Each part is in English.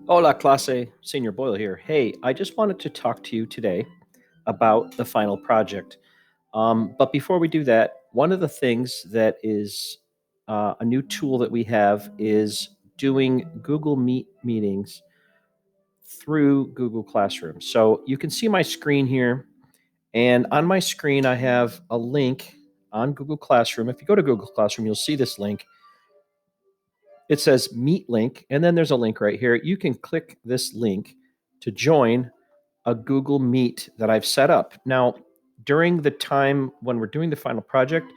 Hola, clase. Senior Boyle here. Hey, I just wanted to talk to you today about the final project. But before we do that, one of the things that is a new tool that we have is doing Google Meet meetings through Google Classroom. So you can see my screen here, and on my screen, I have a link on Google Classroom. If you go to Google Classroom, you'll see this link. It says Meet link, and then there's a link right here. You can click this link to join a Google Meet that I've set up. Now, during the time when we're doing the final project,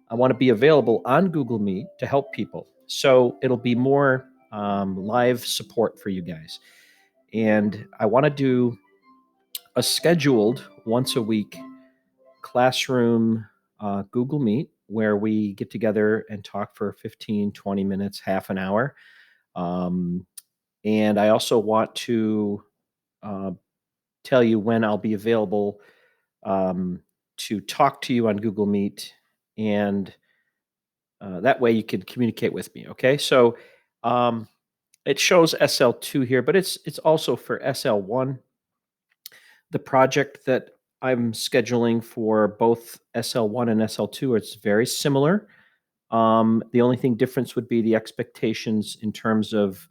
I want to be available on Google Meet to help people. So it'll be more live support for you guys. And I want to do a scheduled once a week classroom Google Meet where we get together and talk for 15, 20 minutes, half an hour. Um, and I also want to uh, tell you when I'll be available to talk to you on Google Meet, and that way you can communicate with me. Okay, so um, it shows SL2 here, but it's also for SL1. The project that I'm scheduling for both SL1 and SL2, it's very similar. The only thing difference would be the expectations in terms of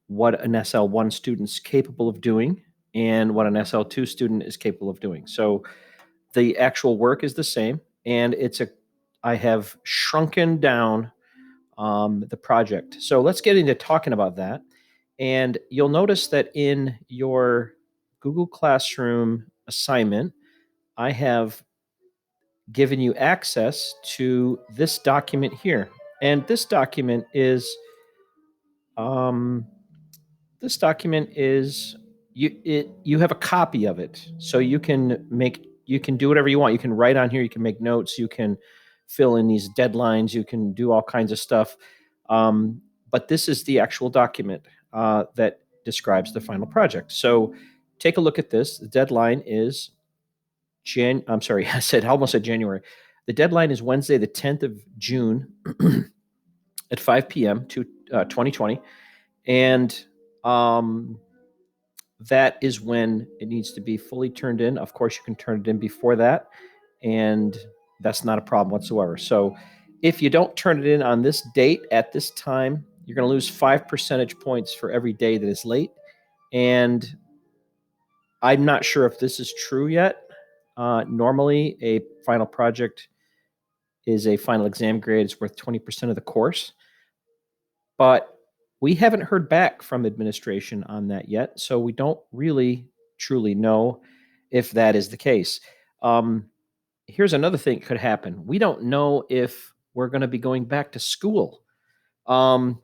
what an SL1 student's capable of doing and what an SL2 student is capable of doing. So the actual work is the same, and I have shrunken down the project. So let's get into talking about that. And you'll notice that in your Google Classroom assignment, I have given you access to this document here. And um, this document is you have a copy of it, so you can do whatever you want. You can write on here, you can make notes, you can fill in these deadlines, you can do all kinds of stuff. But this is the actual document that describes the final project. So take a look at this. The deadline is I'm sorry, I almost said January. The deadline is Wednesday, the 10th of June at 5 p.m. to 2020, and um, that is when it needs to be fully turned in. Of course, you can turn it in before that, and that's not a problem whatsoever. So if you don't turn it in on this date at this time, you're going to lose 5 percentage points for every day that is late. And I'm not sure if this is true yet. Normally, a final project is a final exam grade. It's worth 20% of the course. But we haven't heard back from administration on that yet, so we don't really truly know if that is the case. Um, Here's another thing that could happen. We don't know if we're going to be going back to school. Um,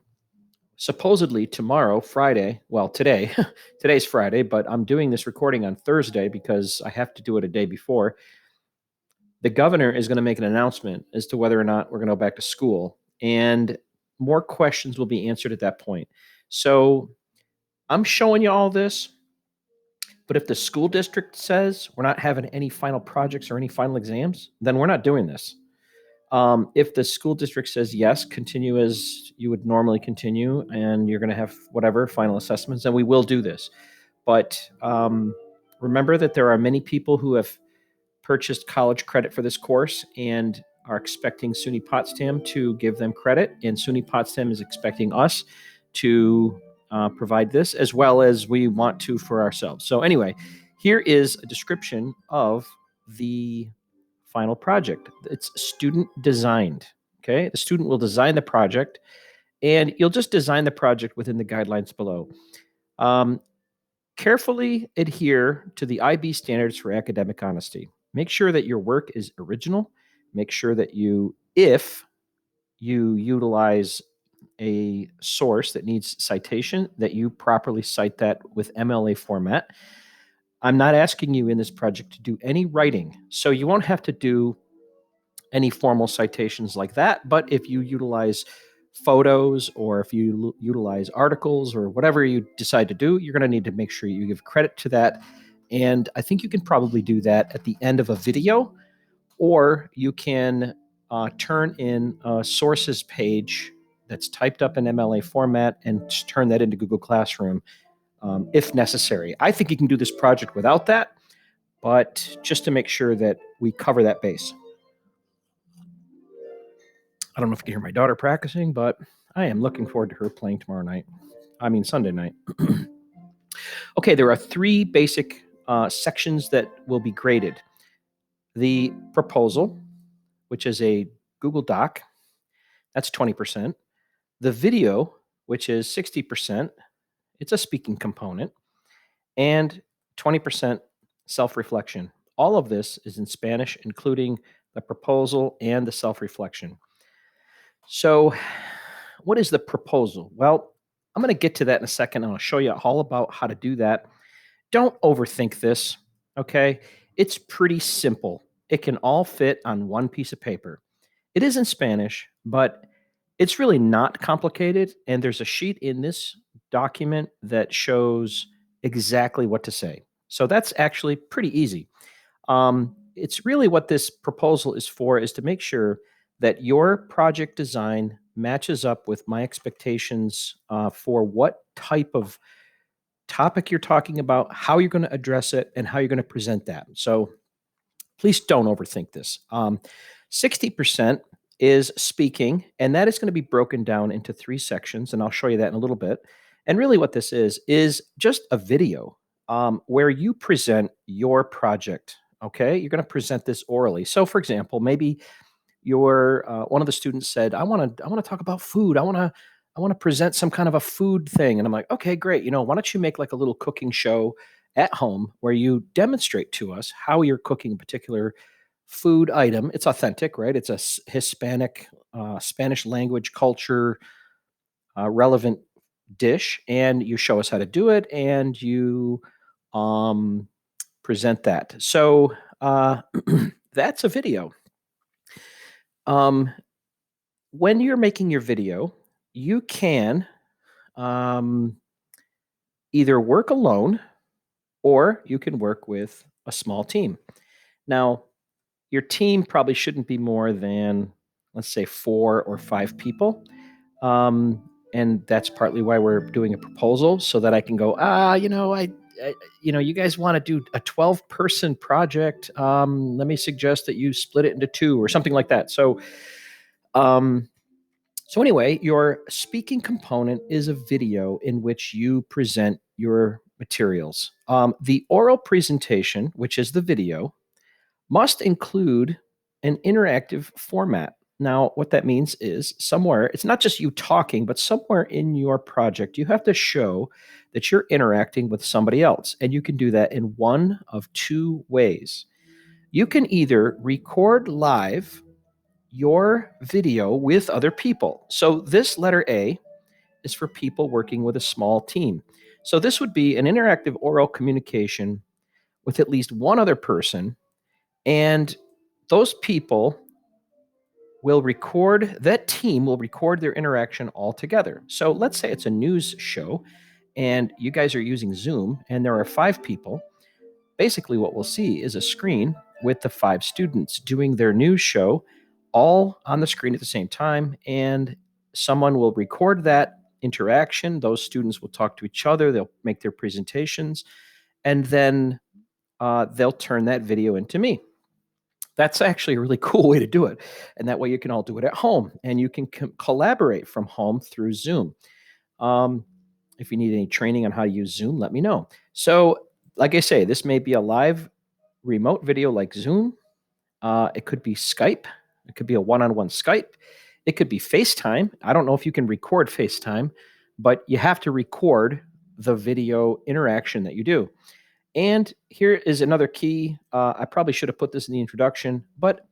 Supposedly tomorrow, Friday, well, today, today's Friday, but I'm doing this recording on Thursday because I have to do it a day before. The governor is going to make an announcement as to whether or not we're going to go back to school. And more questions will be answered at that point. So I'm showing you all this, but if the school district says we're not having any final projects or any final exams, then we're not doing this. If the school district says yes, continue as you would normally continue, and you're going to have whatever final assessments, then we will do this. But remember that there are many people who have purchased college credit for this course and are expecting SUNY Potsdam to give them credit, and SUNY Potsdam is expecting us to provide this as well as we want to for ourselves. So anyway, here is a description of the final project. It's student designed. Okay, the student will design the project, and you'll just design the project within the guidelines below. Um, Carefully adhere to the IB standards for academic honesty. Make sure that your work is original. Make sure that if you utilize a source that needs citation, that you properly cite that with MLA format. I'm not asking you in this project to do any writing, so you won't have to do any formal citations like that. But if you utilize photos or if you utilize articles or whatever you decide to do, you're going to need to make sure you give credit to that. And I think you can probably do that at the end of a video, or you can turn in a sources page that's typed up in MLA format and turn that into Google Classroom if necessary. I think you can do this project without that, but just to make sure that we cover that base. I don't know if you can hear my daughter practicing, but I am looking forward to her playing Sunday night. Okay, there are three basic sections that will be graded. The proposal, which is a Google Doc, that's 20%. The video, which is 60%, it's a speaking component, and 20% self-reflection. All of this is in Spanish, including the proposal and the self-reflection. So, what is the proposal? Well, I'm going to get to that in a second. I'll show you all about how to do that. Don't overthink this, okay? It's pretty simple. It can all fit on one piece of paper. It is in Spanish, but it's really not complicated. And there's a sheet in this document that shows exactly what to say. So that's actually pretty easy. It's really what this proposal is for, is to make sure that your project design matches up with my expectations for what type of topic you're talking about, how you're going to address it, and how you're going to present that. So please don't overthink this. 60% is speaking, and that is going to be broken down into three sections, and I'll show you that in a little bit. And really what this is just a video where you present your project, okay? You're going to present this orally. So for example, maybe your one of the students said, I want to talk about food. I want to present some kind of a food thing. And I'm like, okay, great. Why don't you make like a little cooking show at home where you demonstrate to us how you're cooking a particular food item. It's authentic, right? It's a Hispanic, Spanish language culture relevant dish, and you show us how to do it, and you present that. So that's a video. When you're making your video, you can either work alone or you can work with a small team. Now, your team probably shouldn't be more than, let's say, 4 or 5 people. And that's partly why we're doing a proposal, so that I can go, you guys want to do a 12-person project. Let me suggest that you split it into 2 or something like that. So anyway, your speaking component is a video in which you present your materials. The oral presentation, which is the video, must include an interactive format. Now, what that means is somewhere, it's not just you talking, but somewhere in your project, you have to show that you're interacting with somebody else. And you can do that in one of 2 ways. You can either record live your video with other people. So this letter A is for people working with a small team. So this would be an interactive oral communication with at least one other person, and those people that team will record their interaction all together. So let's say it's a news show and you guys are using Zoom and there are 5 people. Basically, what we'll see is a screen with the 5 students doing their news show all on the screen at the same time, and someone will record that interaction. Those students will talk to each other, they'll make their presentations, and then they'll turn that video into me. That's actually a really cool way to do it. And that way you can all do it at home, and you can collaborate from home through Zoom. If you need any training on how to use Zoom, let me know. So, like I say, this may be a live remote video like Zoom. It could be Skype. It could be a one-on-one Skype. It could be FaceTime. I don't know if you can record FaceTime, but you have to record the video interaction that you do. And here is another key. I probably should have put this in the introduction, but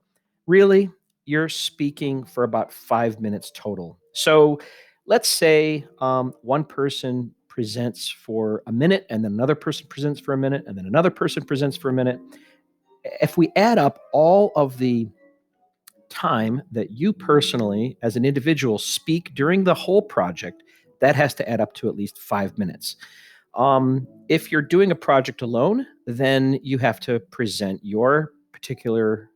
really, you're speaking for about 5 minutes total. So let's say one person presents for a minute, and then another person presents for a minute, and then another person presents for a minute. If we add up all of the time that you personally, as an individual, speak during the whole project, that has to add up to at least 5 minutes. If you're doing a project alone, then you have to present your particular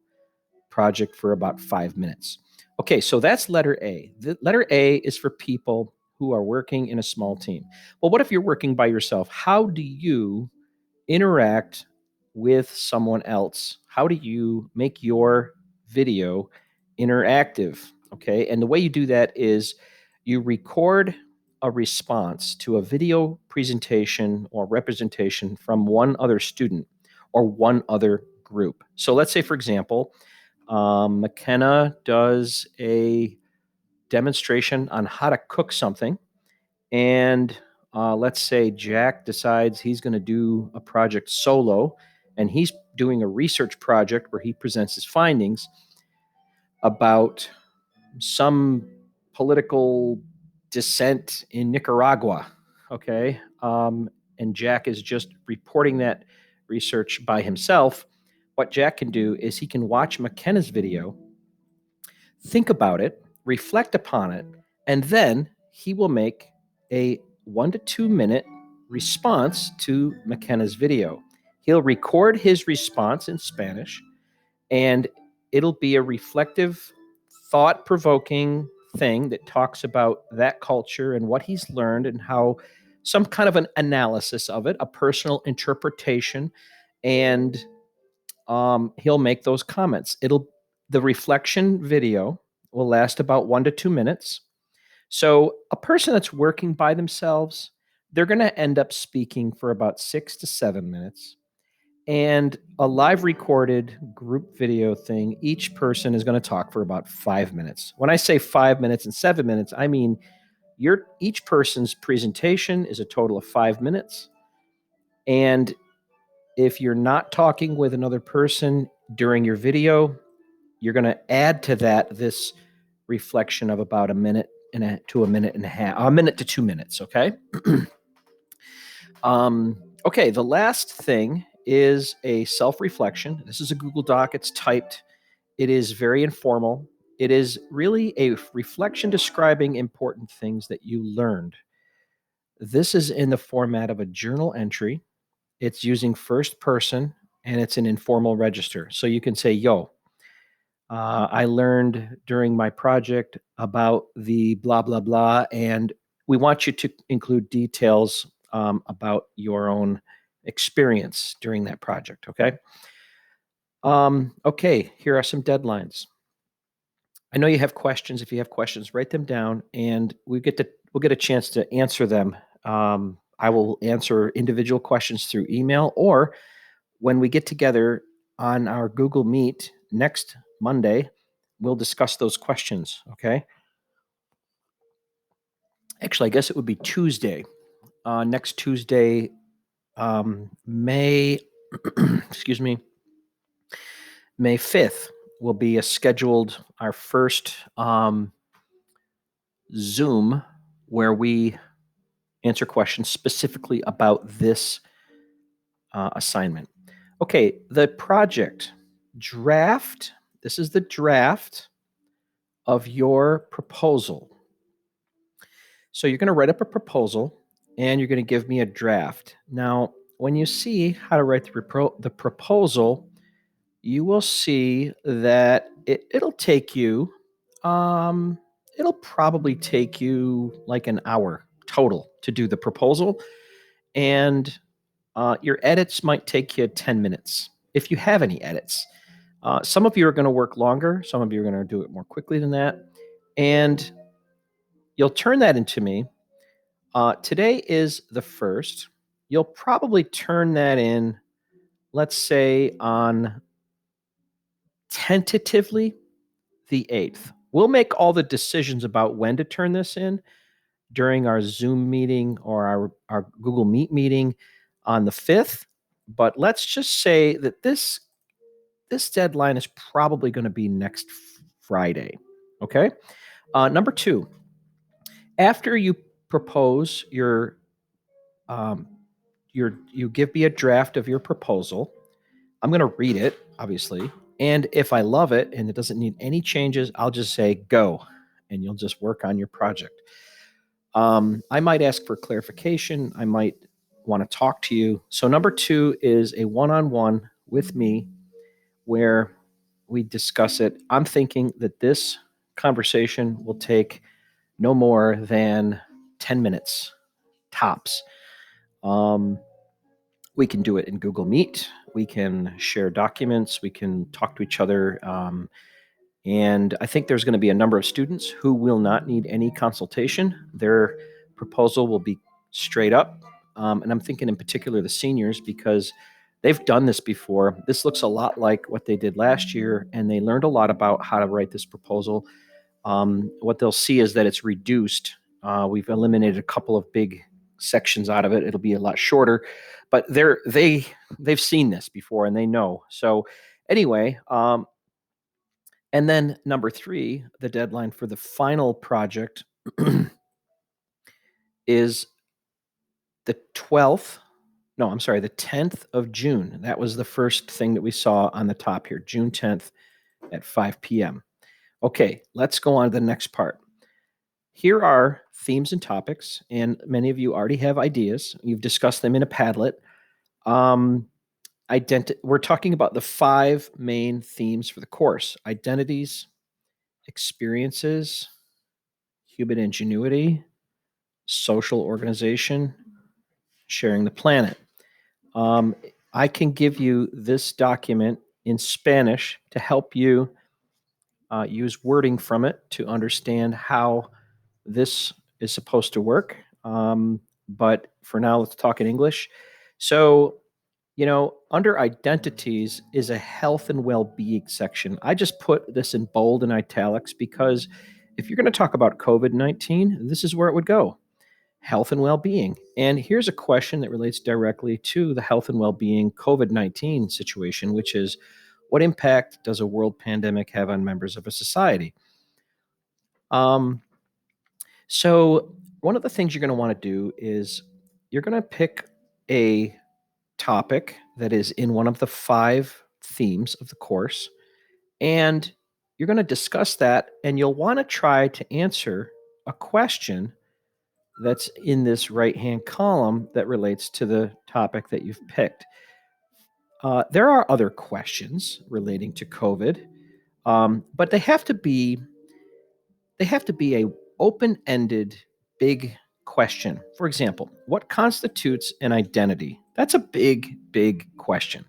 project for about 5 minutes. Okay, so that's letter A. The letter A is for people who are working in a small team. Well, what if you're working by yourself? How do you interact with someone else? How do you make your video interactive? Okay, and the way you do that is you record a response to a video presentation or representation from one other student or one other group. So let's say, for example, McKenna does a demonstration on how to cook something, and let's say Jack decides he's going to do a project solo, and he's doing a research project where he presents his findings about some political dissent in Nicaragua. Okay. And Jack is just reporting that research by himself. What Jack can do is he can watch McKenna's video, think about it, reflect upon it, and then he will make a 1 to 2 minute response to McKenna's video. He'll record his response in Spanish, and it'll be a reflective, thought provoking thing that talks about that culture and what he's learned and how some kind of an analysis of it, a personal interpretation, and he'll make those comments. The reflection video will last about 1 to 2 minutes. So a person that's working by themselves, they're going to end up speaking for about 6 to 7 minutes. And a live recorded group video thing, each person is going to talk for about 5 minutes. When I say 5 minutes and 7 minutes, I mean each person's presentation is a total of 5 minutes. And if you're not talking with another person during your video, you're going to add to that this reflection of about a minute to a minute and a half, a minute to 2 minutes. Okay. Okay. The last thing is a self-reflection. This is a Google Doc. It's typed. It is very informal. It is really a reflection describing important things that you learned. This is in the format of a journal entry. It's using first person, and it's an informal register. So you can say, yo, I learned during my project about the blah, blah, blah. And we want you to include details about your own experience during that project. Okay. Okay. Here are some deadlines. I know you have questions. If you have questions, write them down, and we'll get a chance to answer them. I will answer individual questions through email, or when we get together on our Google Meet next Monday, we'll discuss those questions. Okay. Actually, I guess it would be Tuesday. Next Tuesday, May, excuse me, May 5th will be our first Zoom where we answer questions specifically about this assignment. Okay, the project draft. This is the draft of your proposal. So you're going to write up a proposal, and you're going to give me a draft. Now, when you see how to write the proposal, you will see that it'll take you, it'll probably take you like an hour total to do the proposal, and your edits might take you 10 minutes if you have any edits. Some of you are going to work longer. Some of you are going to do it more quickly than that. And you'll turn that into me. Today is the 1st. You'll probably turn that in, let's say, on tentatively the 8th. We'll make all the decisions about when to turn this in during our Zoom meeting or our Google Meet meeting on the 5th. But let's just say that this deadline is probably going to be next Friday. Okay. Number 2, after you propose you give me a draft of your proposal. I'm going to read it, obviously. And if I love it and it doesn't need any changes, I'll just say go, and you'll just work on your project. I might ask for clarification. I might want to talk to you. So number 2 is a one-on-one with me where we discuss it. I'm thinking that this conversation will take no more than 10 minutes tops. Um, we can do it in Google Meet. We can share documents. We can talk to each other. And I think there's going to be a number of students who will not need any consultation. Their proposal will be straight up. And I'm thinking in particular the seniors because they've done this before. This looks a lot like what they did last year, and they learned a lot about how to write this proposal. What they'll see is that it's reduced. We've eliminated a couple of big sections out of it. It'll be a lot shorter, but they've seen this before and they know. So anyway, and then number 3, the deadline for the final project is the 12th. No, I'm sorry, the 10th of June. That was the first thing that we saw on the top here, June 10th at 5 p.m. Okay, let's go on to the next part. Here are themes and topics, and many of you already have ideas. You've discussed them in a Padlet. We're talking about the 5 main themes for the course: identities, experiences, human ingenuity, social organization, sharing the planet. I can give you this document in Spanish to help you use wording from it to understand how this is supposed to work. But for now, let's talk in English. So, under identities is a health and well-being section. I just put this in bold and italics because if you're going to talk about COVID-19, this is where it would go: health and well-being. And here's a question that relates directly to the health and well-being COVID-19 situation, which is, what impact does a world pandemic have on members of a society? So one of the things you're going to want to do is you're going to pick a topic that is in one of the 5 themes of the course, and you're going to discuss that, and you'll want to try to answer a question that's in this right-hand column that relates to the topic that you've picked. There are other questions relating to COVID, but they have to be a open-ended, big question. For example, what constitutes an identity? That's a big, big question.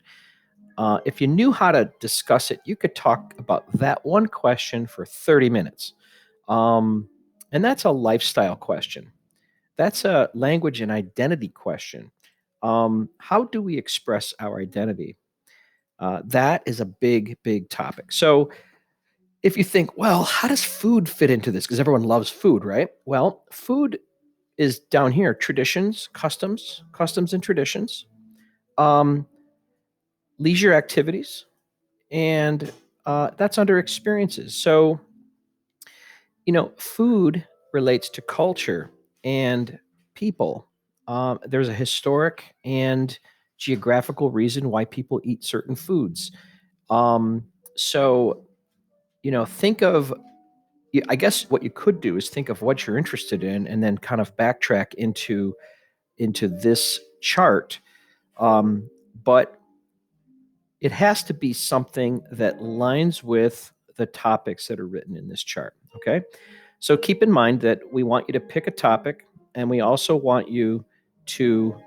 If you knew how to discuss it, you could talk about that one question for 30 minutes. And that's a lifestyle question. That's a language and identity question. How do we express our identity? That is a big, big topic. So if you think, well, how does food fit into this? Because everyone loves food, right? Well, food is down here: traditions, customs and traditions, um, leisure activities, and that's under experiences. So, food relates to culture and people. There's a historic and geographical reason why people eat certain foods. So, think of, I guess what you could do is think of what you're interested in and then kind of backtrack into this chart. But it has to be something that lines with the topics that are written in this chart. Okay. So keep in mind that we want you to pick a topic, and we also want you to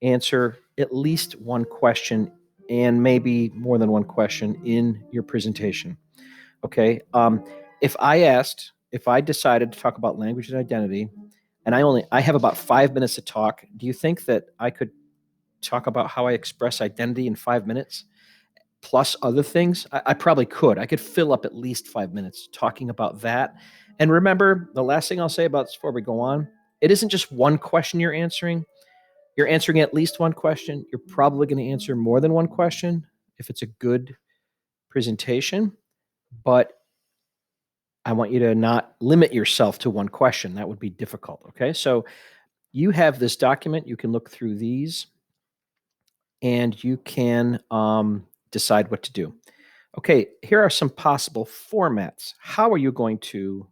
answer at least one question and maybe more than one question in your presentation. Okay. If I decided to talk about language and identity, and I have about 5 minutes to talk, do you think that I could talk about how I express identity in 5 minutes plus other things? I probably could. I could fill up at least 5 minutes talking about that. And remember, the last thing I'll say about this before we go on, it isn't just one question you're answering. You're answering at least one question. You're probably going to answer more than one question if it's a good presentation. But I want you to not limit yourself to one question. That would be difficult. Okay. So you have this document. You can look through these and you can decide what to do. Okay. Here are some possible formats. How are you going to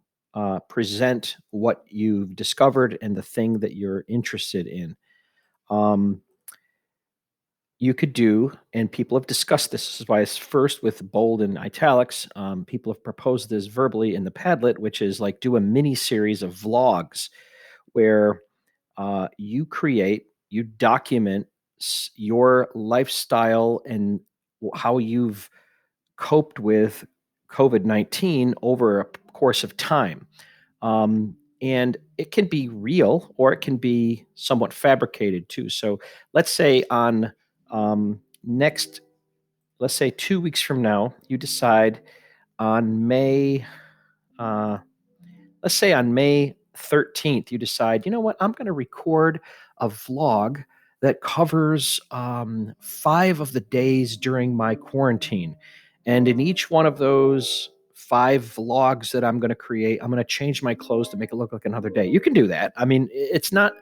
present what you've discovered and the thing that you're interested in? you could do, and people have discussed this. This is why it's first with bold and italics. People have proposed this verbally in the Padlet, which is like do a mini series of vlogs where you document your lifestyle and how you've coped with COVID-19 over a course of time. And it can be real or it can be somewhat fabricated too. So let's say on next, let's say 2 weeks from now, you decide on uh, let's say on May 13th, you decide, you know what, I'm going to record a vlog that covers 5 of the days during my quarantine. And in each one of those 5 vlogs that I'm going to create, I'm going to change my clothes to make it look like another day. You can do that. I mean, it's not,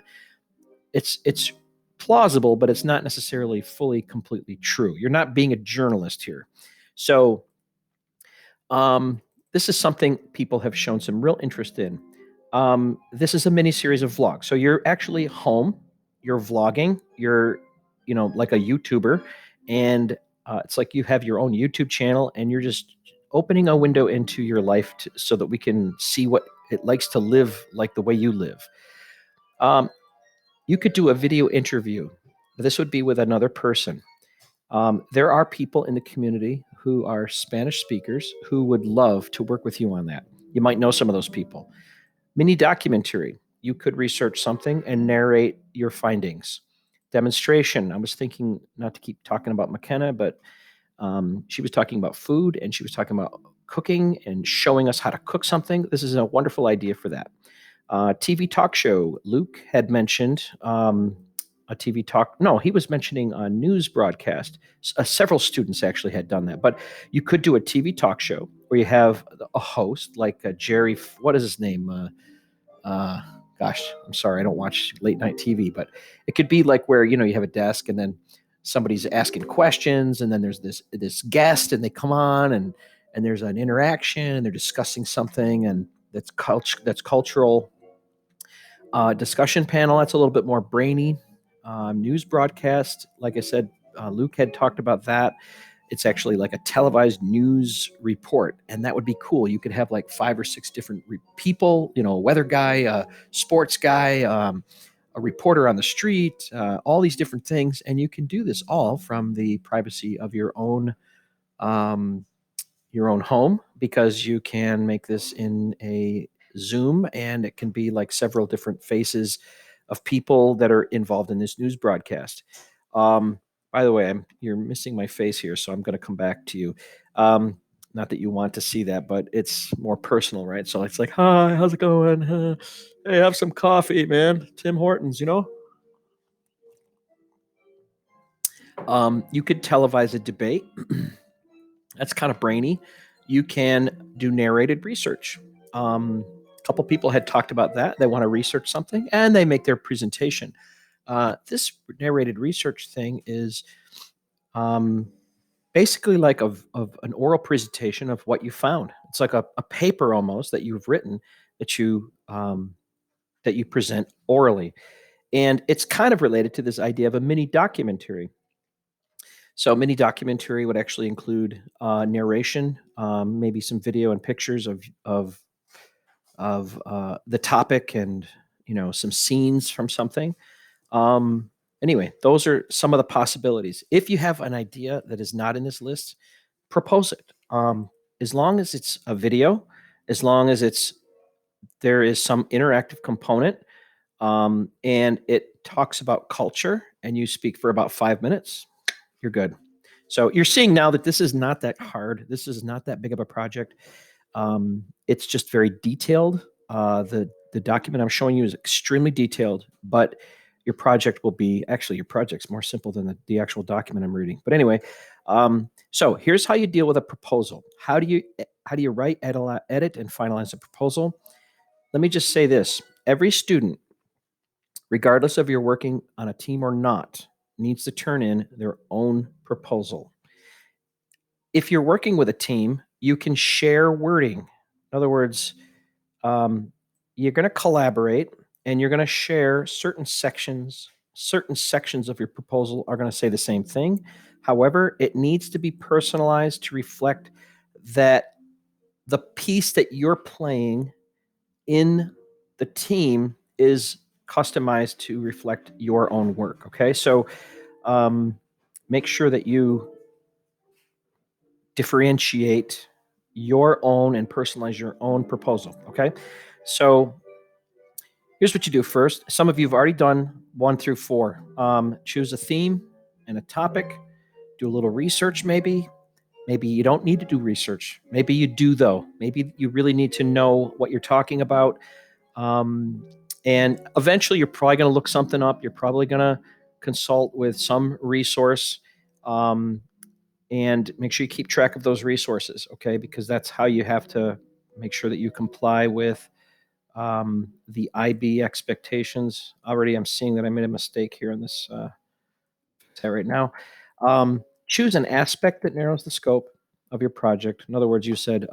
it's plausible, but it's not necessarily fully, completely true. You're not being a journalist here. So, this is something people have shown some real interest in. This is a mini series of vlogs. So you're actually home, you're vlogging, you're, like a YouTuber, and it's like you have your own YouTube channel and you're just opening a window into your life so that we can see what it likes to live like the way you live. Um, you could do a video interview. This would be with another person. There are people in the community who are Spanish speakers who would love to work with you on that. You might know some of those people. Mini documentary. You could research something and narrate your findings. Demonstration. I was thinking not to keep talking about McKenna, but she was talking about food and she was talking about cooking and showing us how to cook something. This is a wonderful idea for that. TV talk show. Luke had mentioned a TV talk. No, he was mentioning a news broadcast. Several students actually had done that, but you could do a TV talk show where you have a host like Jerry. What is his name? Uh, Gosh, I'm sorry, I don't watch late night TV, but it could be like where you have a desk and then somebody's asking questions, and then there's this guest, and they come on, and there's an interaction, and they're discussing something, and that's cultural. Discussion panel, that's a little bit more brainy. News broadcast, like I said, Luke had talked about that. It's actually like a televised news report, and that would be cool. You could have like 5 or 6 different people, a weather guy, a sports guy, a reporter on the street, all these different things, and you can do this all from the privacy of um, your own home, because you can make this in a Zoom and it can be like several different faces of people that are involved in this news broadcast. Um, by the way, you're missing my face here, so I'm going to come back to you. Um, Not that you want to see that, but it's more personal, right? So it's like, hi, how's it going? Hey, have some coffee, man. Tim Hortons. You could televise a debate. That's kind of brainy. You can do narrated research. A couple people had talked about that. They want to research something and they make their presentation. This narrated research thing is um, basically like of an oral presentation of what you found. It's like a paper almost that you've written that you present orally, and it's kind of related to this idea of a mini documentary. So, mini documentary would actually include narration, maybe some video and pictures of the topic, and some scenes from something. Um, anyway, those are some of the possibilities. If you have an idea that is not in this list, propose it. As long as it's a video, as long as there is some interactive component, and it talks about culture, and you speak for about 5 minutes, you're good. So you're seeing now that this is not that hard. This is not that big of a project. It's just very detailed. The document I'm showing you is extremely detailed, but your project's more simple than the actual document I'm reading. But anyway, so here's how you deal with a proposal. How do you write, edit, and finalize a proposal? Let me just say this: every student, regardless of you're working on a team or not, needs to turn in their own proposal. If you're working with a team, you can share wording. In other words, you're going to collaborate and you're going to share certain sections certain sections of your proposal are going to say the same thing. However, it needs to be personalized to reflect that the piece that you're playing in the team is customized to reflect your own work. Okay, so make sure that you differentiate your own and personalize your own proposal. Okay, so here's what you do first. Some of you have already done 1 through 4. Choose a theme and a topic. Do a little research, maybe. Maybe you don't need to do research. Maybe you do, though. Maybe you really need to know what you're talking about. And eventually, you're probably going to look something up. You're probably going to consult with some resource. And make sure you keep track of those resources, okay? Because that's how you have to make sure that you comply with the IB expectations. Already, I'm seeing that I made a mistake here in this right now. Choose an aspect that narrows the scope of your project. In other words, you said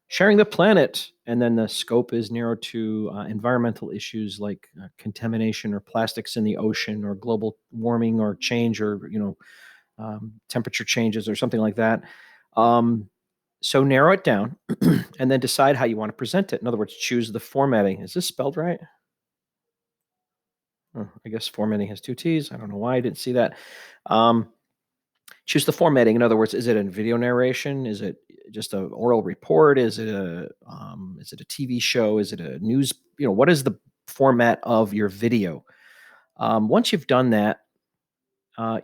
sharing the planet, and then the scope is narrowed to environmental issues like contamination or plastics in the ocean or global warming or change or temperature changes or something like that. So narrow it down and then decide how you want to present it. In other words, choose the formatting. Is this spelled right? Oh, I guess formatting has 2 T's. I don't know why I didn't see that. Choose the formatting. In other words, is it a video narration? Is it just an oral report? Is it a TV show? Is it a news? What is the format of your video? Once you've done that,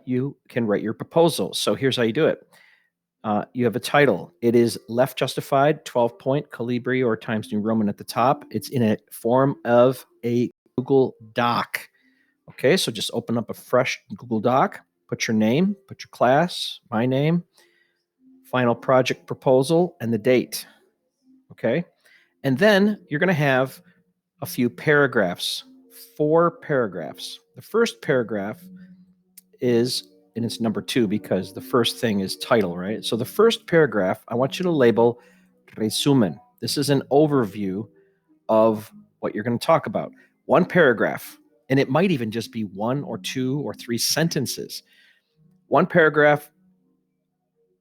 you can write your proposal. So here's how you do it. You have a title. It is Left Justified, 12-point, Calibri, or Times New Roman at the top. It's in a form of a Google Doc. Okay, so just open up a fresh Google Doc, put your name, put your class, my name, final project proposal, and the date. Okay, and then you're going to have a few paragraphs, 4 paragraphs. The first paragraph is, and it's number 2 because the first thing is title, right? So the first paragraph, I want you to label resumen. This is an overview of what you're going to talk about. 1 paragraph, and it might even just be 1 or 2 or 3 sentences. 1 paragraph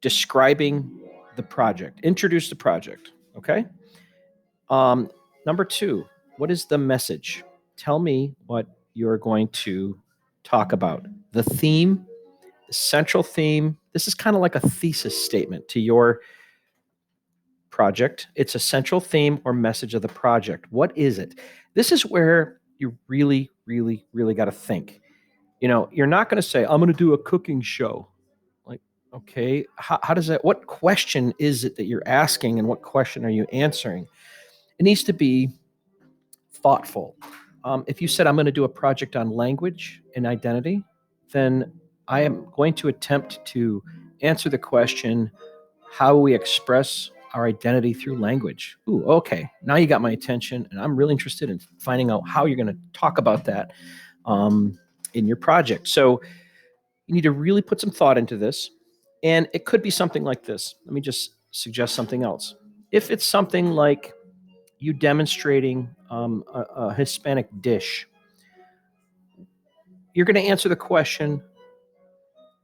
describing the project. Introduce the project, okay? Number 2, what is the message? Tell me what you're going to talk about. The theme, the central theme. This is kind of like a thesis statement to your project. It's a central theme or message of the project. What is it? This is where you really, really, really got to think. You're not going to say, I'm going to do a cooking show. Like, okay, how does that, what question is it that you're asking and what question are you answering? It needs to be thoughtful. If you said, I'm going to do a project on language and identity, then I am going to attempt to answer the question, how we express our identity through language. Ooh, okay. Now you got my attention, and I'm really interested in finding out how you're going to talk about that in your project. So you need to really put some thought into this, and it could be something like this. Let me just suggest something else. If it's something like you demonstrating a Hispanic dish, you're going to answer the question,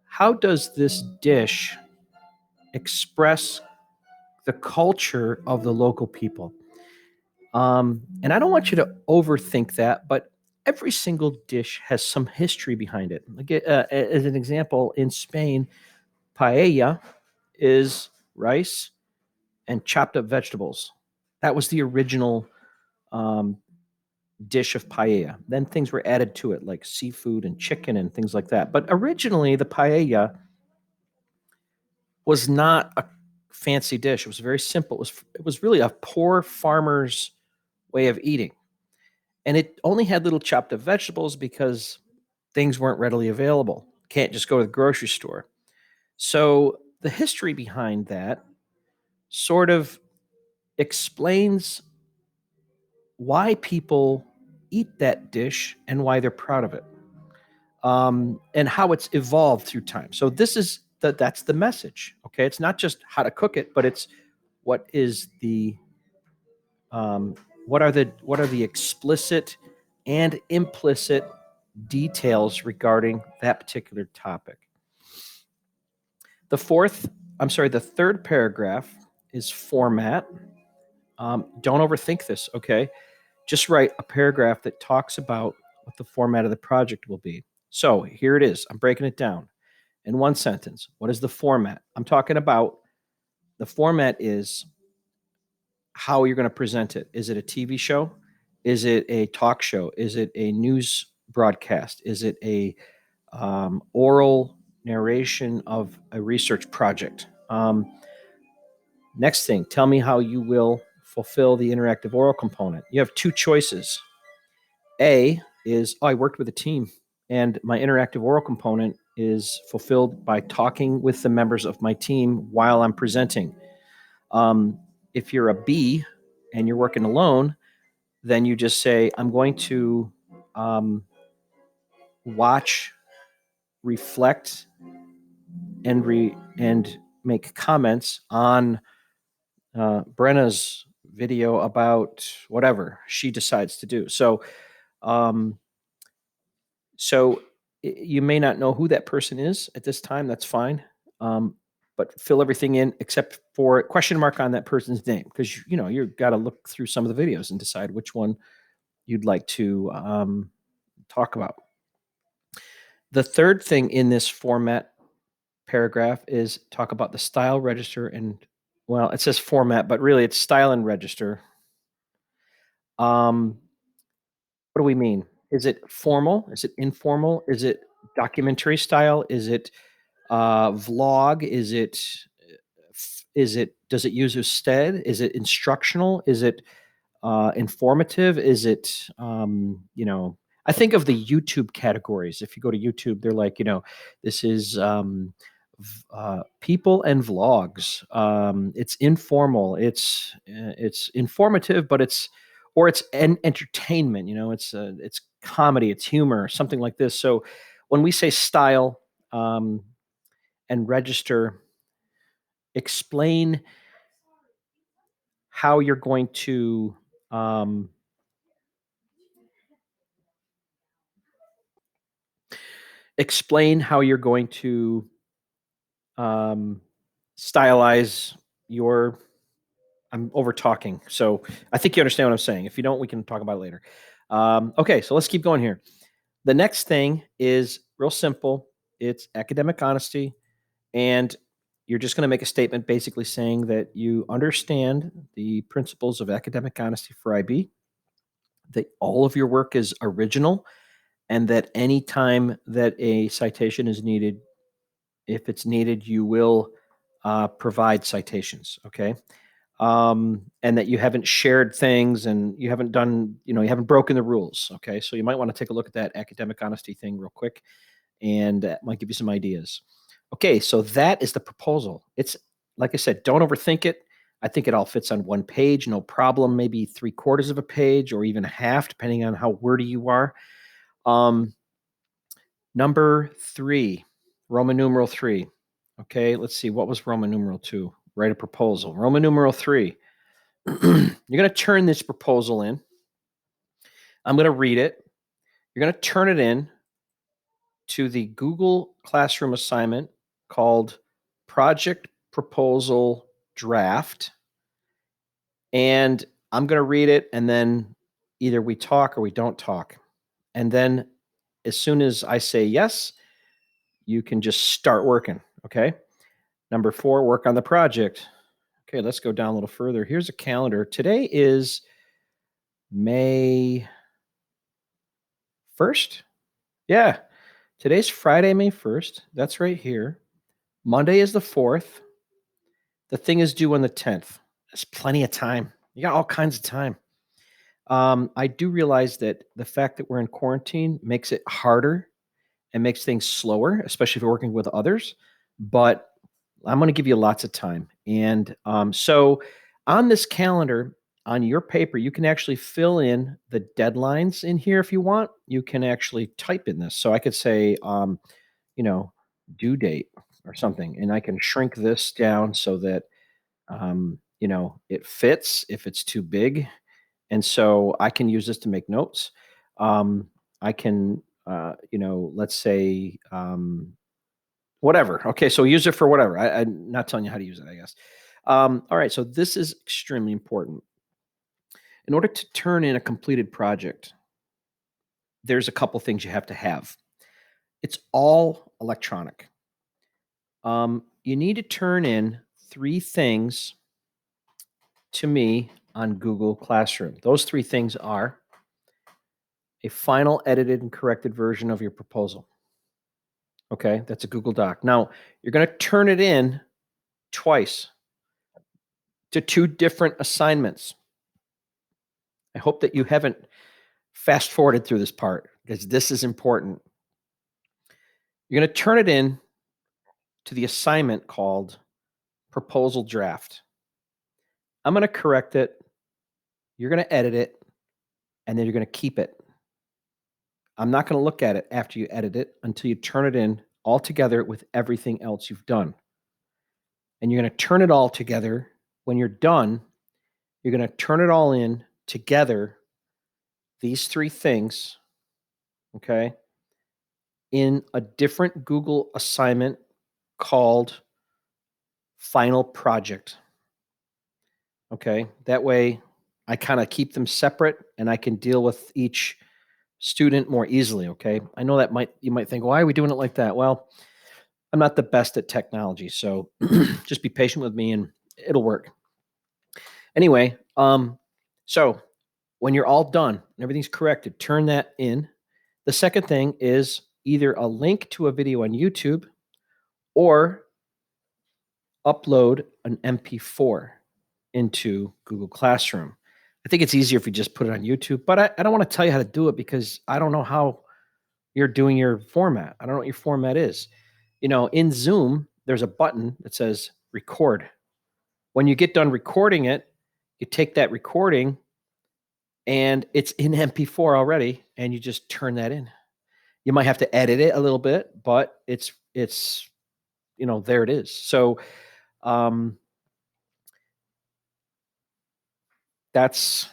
how does this dish express the culture of the local people? And I don't want you to overthink that, but every single dish has some history behind it. Like, as an example, in Spain, paella is rice and chopped up vegetables. That was the original dish of paella. Then things were added to it, like seafood and chicken and things like that. But originally, the paella was not a fancy dish. It was very simple. It was really a poor farmer's way of eating. And it only had little chopped up vegetables because things weren't readily available. Can't just go to the grocery store. So the history behind that sort of explains why people eat that dish and why they're proud of it, and how it's evolved through time. So that's the message. Okay, it's not just how to cook it, but it's what is the what are the explicit and implicit details regarding that particular topic. The third paragraph is format. Don't overthink this, okay? Just write a paragraph that talks about what the format of the project will be. So here it is. I'm breaking it down in one sentence. What is the format? I'm talking about the format is how you're going to present it. Is it a TV show? Is it a talk show? Is it a news broadcast? Is it a oral narration of a research project? Next thing, tell me how you will fulfill the interactive oral component. You have two choices. A is, I worked with a team, and my interactive oral component is fulfilled by talking with the members of my team while I'm presenting. If you're a B and you're working alone, then you just say, I'm going to watch, reflect, and make comments on Brenna's video about whatever she decides to do. So you may not know who that person is at this time. That's fine. But fill everything in except for question mark on that person's name, because you've got to look through some of the videos and decide which one you'd like to talk about. The third thing in this format paragraph is talk about the style register and, well, it says format, but really it's style and register. What do we mean? Is it formal? Is it informal? Is it documentary style? Is it vlog? Does it use Usted? Is it instructional? Is it informative? Is it, I think of the YouTube categories. If you go to YouTube, they're like, this is people and vlogs. It's informal. It's informative, but it's entertainment. It's comedy. It's humor, something like this. So when we say style and register, explain how you're going to stylize your. I'm over talking, so I think you understand what I'm saying. If you don't, we can talk about it later. Okay, so let's keep going here. The next thing is real simple. It's academic honesty, and you're just going to make a statement basically saying that you understand the principles of academic honesty for IB, that all of your work is original, and that any time that a citation is needed, if it's needed, you will provide citations, okay? And that you haven't shared things and you haven't done, you haven't broken the rules, okay? So you might want to take a look at that academic honesty thing real quick, and that might give you some ideas. Okay, so that is the proposal. It's, like I said, don't overthink it. I think it all fits on one page, no problem, maybe 3/4 of a page or even a half, depending on how wordy you are. Number 3, Roman numeral 3. Okay, let's see. What was Roman numeral 2? Write a proposal. Roman numeral 3. You're going to turn this proposal in. I'm going to read it. You're going to turn it in to the Google Classroom assignment called Project Proposal Draft. And I'm going to read it, and then either we talk or we don't talk. And then as soon as I say yes, you can just start working, okay? Number 4, work on the project. Okay, let's go down a little further. Here's a calendar. Today is May 1st. Yeah, today's Friday, May 1st. That's right here. Monday is the 4th. The thing is due on the 10th. That's plenty of time. You got all kinds of time. I do realize that the fact that we're in quarantine makes it harder and makes things slower, especially if you're working with others. But I'm going to give you lots of time. And so on this calendar, on your paper, you can actually fill in the deadlines in here if you want. You can actually type in this. So I could say, due date or something, and I can shrink this down so that, it fits if it's too big. And so I can use this to make notes. I can let's say whatever. Okay, so use it for whatever. I'm not telling you how to use it, I guess. All right, so this is extremely important. In order to turn in a completed project, there's a couple things you have to have. It's all electronic. You need to turn in 3 things to me on Google Classroom. Those 3 things are a final edited and corrected version of your proposal. Okay, that's a Google Doc. Now, you're going to turn it in twice to 2 different assignments. I hope that you haven't fast forwarded through this part because this is important. You're going to turn it in to the assignment called proposal draft. I'm going to correct it. You're going to edit it, and then you're going to keep it. I'm not going to look at it after you edit it until you turn it in all together with everything else you've done. And you're going to turn it all together. When you're done, you're going to turn it all in together, these 3 things, okay, in a different Google assignment called Final Project. Okay, that way I kind of keep them separate and I can deal with each student more easily. Okay, I know that you might think, why are we doing it like that? Well, I'm not the best at technology, so just be patient with me and it'll work. Anyway, so when you're all done and everything's corrected, turn that in. The second thing is either a link to a video on YouTube or upload an MP4 into Google Classroom. I think it's easier if you just put it on YouTube, but I don't want to tell you how to do it because I don't know how you're doing your format. I don't know what your format is. In Zoom, there's a button that says record. When you get done recording it, you take that recording and it's in MP4 already, and you just turn that in. You might have to edit it a little bit, but it's there it is. So that's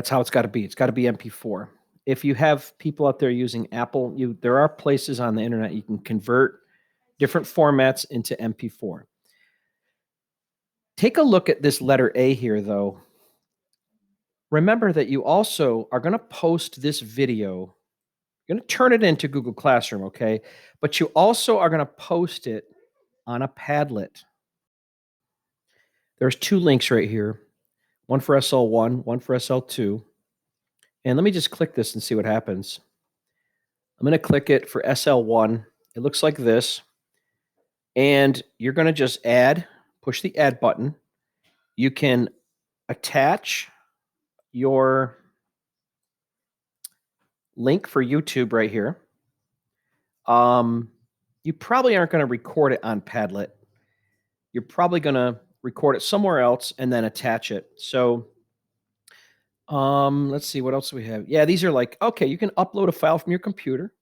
how it's got to be. It's got to be MP4. If you have people out there using Apple, there are places on the internet you can convert different formats into MP4. Take a look at this letter A here, though. Remember that you also are going to post this video. You're going to turn it into Google Classroom, okay? But you also are going to post it on a Padlet. There's 2 links right here, one for SL1, one for SL2. And let me just click this and see what happens. I'm going to click it for SL1. It looks like this. And you're going to just push the add button. You can attach your link for YouTube right here. You probably aren't going to record it on Padlet. You're probably going to record it somewhere else and then attach it. So let's see, what else do we have? Yeah, these are like, okay, you can upload a file from your computer.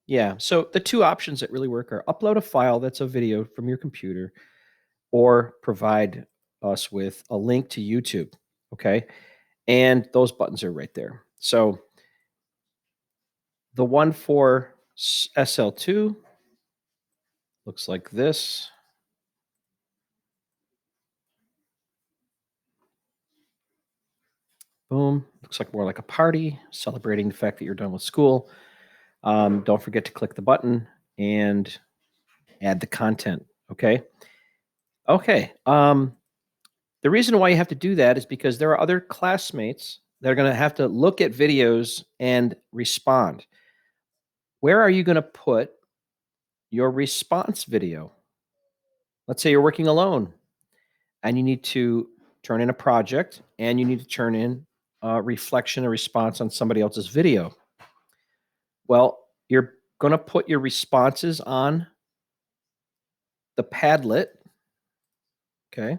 Yeah, so the 2 options that really work are upload a file that's a video from your computer or provide us with a link to YouTube, okay? And those buttons are right there. So the one for SL2 looks like this. Boom, looks like more like a party, celebrating the fact that you're done with school. Don't forget to click the button and add the content, okay? Okay, the reason why you have to do that is because there are other classmates that are going to have to look at videos and respond. Where are you going to put your response video? Let's say you're working alone and you need to turn in a project and you need to turn in a reflection or response on somebody else's video. Well, you're going to put your responses on the Padlet. Okay.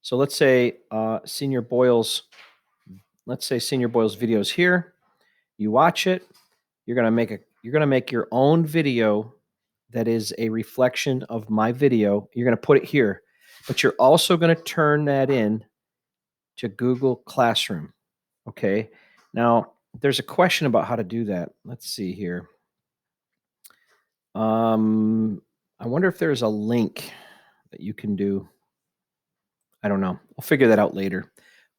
So let's say Senior Boyle's videos here. You watch it. You're going to make your own video that is a reflection of my video. You're going to put it here, but you're also going to turn that in to Google Classroom. Okay. Now, there's a question about how to do that. Let's see here. I wonder if there's a link that you can do. I don't know. I'll figure that out later.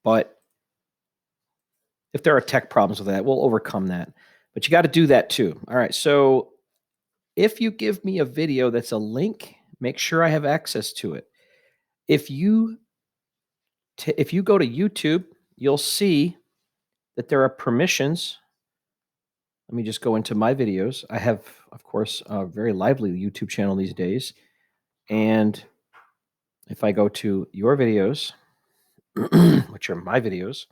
But if there are tech problems with that, we'll overcome that. But you got to do that too. All right. So if you give me a video that's a link, make sure I have access to it. If you go to YouTube, you'll see that there are permissions. Let me just go into my videos. I have, of course, a very lively YouTube channel these days. And if I go to your videos, which are my videos,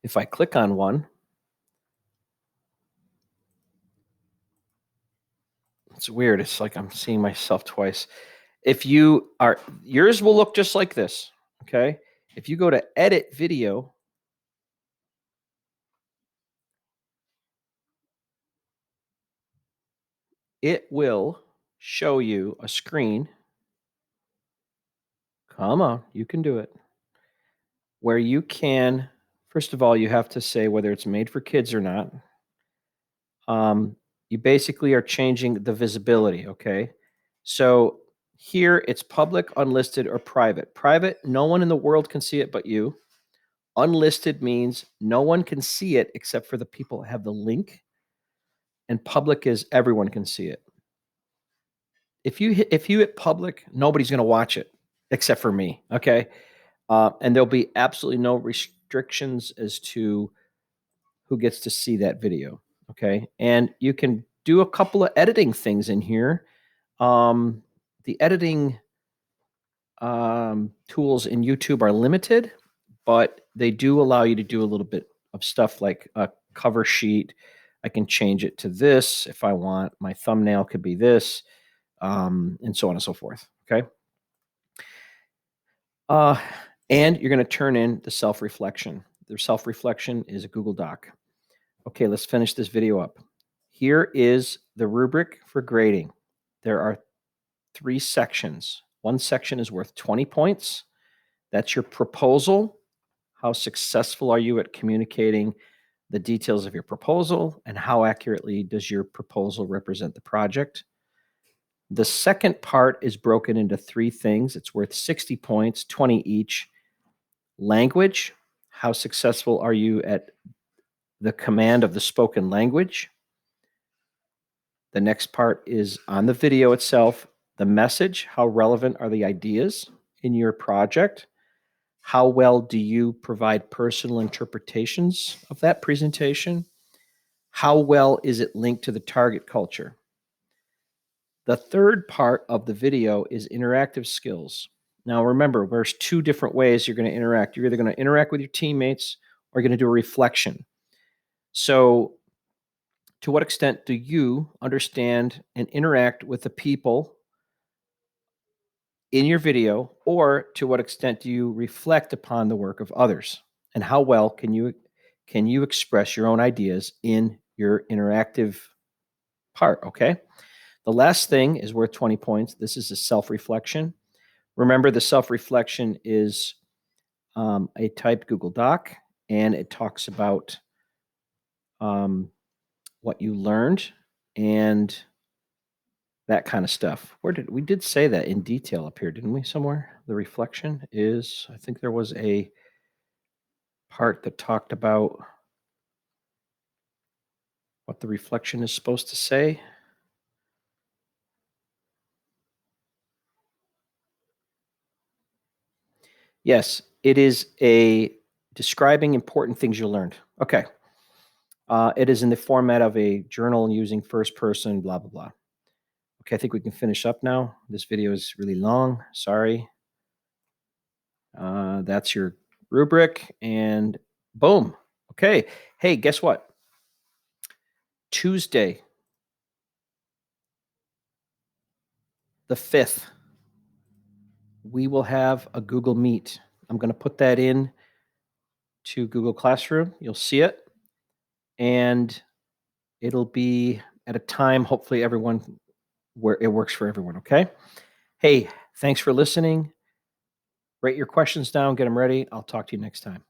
if I click on one, it's weird. It's like I'm seeing myself twice. If you are, yours will look just like this. Okay. If you go to edit video, it will show you a screen. Come on, you can do it. Where you can, first of all, you have to say whether it's made for kids or not. You basically are changing the visibility, okay? So here it's public, unlisted, or private. Private, no one in the world can see it but you. Unlisted means no one can see it except for the people that have the link. And public is everyone can see it. If you hit public, nobody's going to watch it except for me, okay? And there'll be absolutely no restrictions as to who gets to see that video. Okay. And you can do a couple of editing things in here. The editing tools in YouTube are limited, but they do allow you to do a little bit of stuff like a cover sheet. I can change it to this if I want. My thumbnail could be this, and so on and so forth. Okay. And you're going to turn in the self-reflection. The self-reflection is a Google Doc. Okay, let's finish this video up. Here is the rubric for grading. There are 3 sections. One section is worth 20 points. That's your proposal. How successful are you at communicating the details of your proposal, and how accurately does your proposal represent the project? The second part is broken into 3 things. It's worth 60 points, 20 each. Language. How successful are you at the command of the spoken language? The next part is on the video itself, the message. How relevant are the ideas in your project? How well do you provide personal interpretations of that presentation? How well is it linked to the target culture? The third part of the video is interactive skills. Now, remember, there's 2 different ways you're going to interact. You're either going to interact with your teammates or you're going to do a reflection. So, to what extent do you understand and interact with the people in your video, or to what extent do you reflect upon the work of others? And how well can you express your own ideas in your interactive part? Okay. The last thing is worth 20 points. This is a self-reflection. Remember, the self-reflection is a typed Google Doc, and it talks about what you learned and that kind of stuff. We did say that in detail up here, didn't we? Somewhere the reflection is. I think there was a part that talked about what the reflection is supposed to say. Yes, it is a describing important things you learned. Okay. It is in the format of a journal using first person, blah, blah, blah. Okay, I think we can finish up now. This video is really long. Sorry. That's your rubric, and boom. Okay. Hey, guess what? Tuesday, the 5th, we will have a Google Meet. I'm going to put that in to Google Classroom. You'll see it. And it'll be at a time, hopefully, where it works for everyone. Okay. Hey, thanks for listening. Write your questions down, get them ready. I'll talk to you next time.